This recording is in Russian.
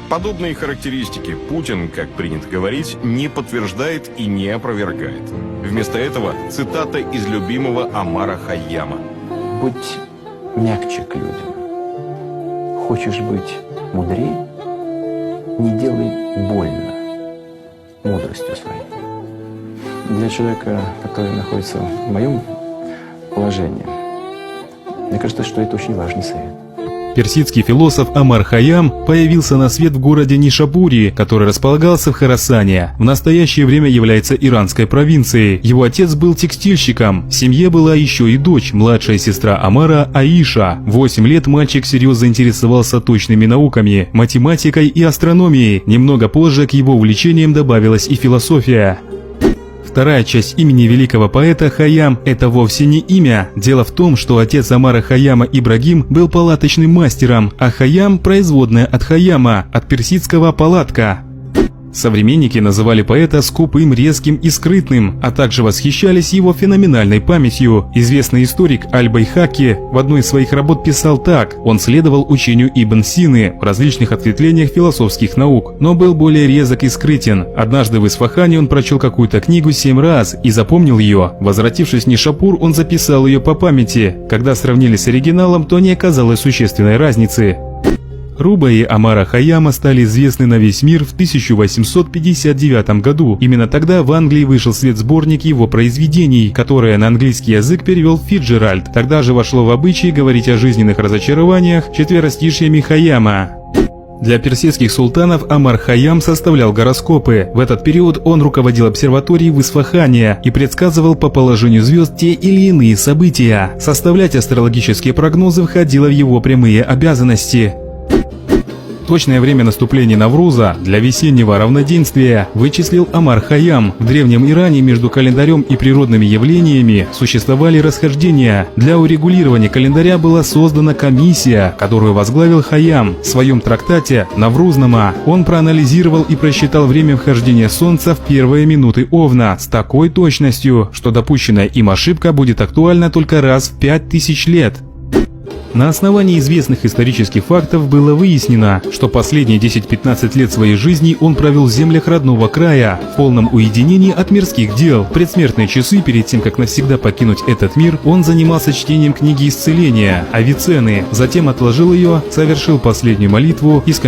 Подобные характеристики Путин, как принято говорить, не подтверждает и не опровергает. Вместо этого цитата из любимого Омара Хайяма. Будь мягче к людям. Хочешь быть мудрее? Не делай больно мудростью своей. Для человека, который находится в моем положении, мне кажется, что это очень важный совет. Персидский философ Омар Хайям появился на свет в городе Нишапури, который располагался в Хорасане. В настоящее время является иранской провинцией. Его отец был текстильщиком. В семье была еще и дочь, младшая сестра Омара Аиша. В 8 лет мальчик всерьез заинтересовался точными науками, математикой и астрономией. Немного позже к его увлечениям добавилась и философия. Вторая часть имени великого поэта Хайям – это вовсе не имя. Дело в том, что отец Омара Хайяма Ибрагим был палаточным мастером, а Хайям – производная от Хайяма, от персидского «палатка». Современники называли поэта скупым, резким и скрытным, а также восхищались его феноменальной памятью. Известный историк Аль-Байхаки в одной из своих работ писал так: он следовал учению Ибн Сины в различных ответвлениях философских наук, но был более резок и скрытен. Однажды в Исфахане он прочел какую-то книгу 7 раз и запомнил ее. Возвратившись в Нишапур, он записал ее по памяти. Когда сравнили с оригиналом, то не оказалось существенной разницы. Рубаи Омара Хайяма стали известны на весь мир в 1859 году. Именно тогда в Англии вышел в свет сборник его произведений, которые на английский язык перевел Фицджеральд. Тогда же вошло в обычай говорить о жизненных разочарованиях четверостишьями Хайяма. Для персидских султанов Омар Хайям составлял гороскопы. В этот период он руководил обсерваторией в Исфахане и предсказывал по положению звезд те или иные события. Составлять астрологические прогнозы входило в его прямые обязанности. Точное время наступления Навруза для весеннего равноденствия вычислил Омар Хайям. В древнем Иране между календарем и природными явлениями существовали расхождения. Для урегулирования календаря была создана комиссия, которую возглавил Хайям. В своем трактате «Наврузнама» он проанализировал и просчитал время вхождения Солнца в первые минуты Овна с такой точностью, что допущенная им ошибка будет актуальна только раз в 5000 лет. На основании известных исторических фактов было выяснено, что последние 10-15 лет своей жизни он провел в землях родного края, в полном уединении от мирских дел. В предсмертные часы, перед тем, как навсегда покинуть этот мир, он занимался чтением книги исцеления Авиценны, затем отложил ее, совершил последнюю молитву и скончался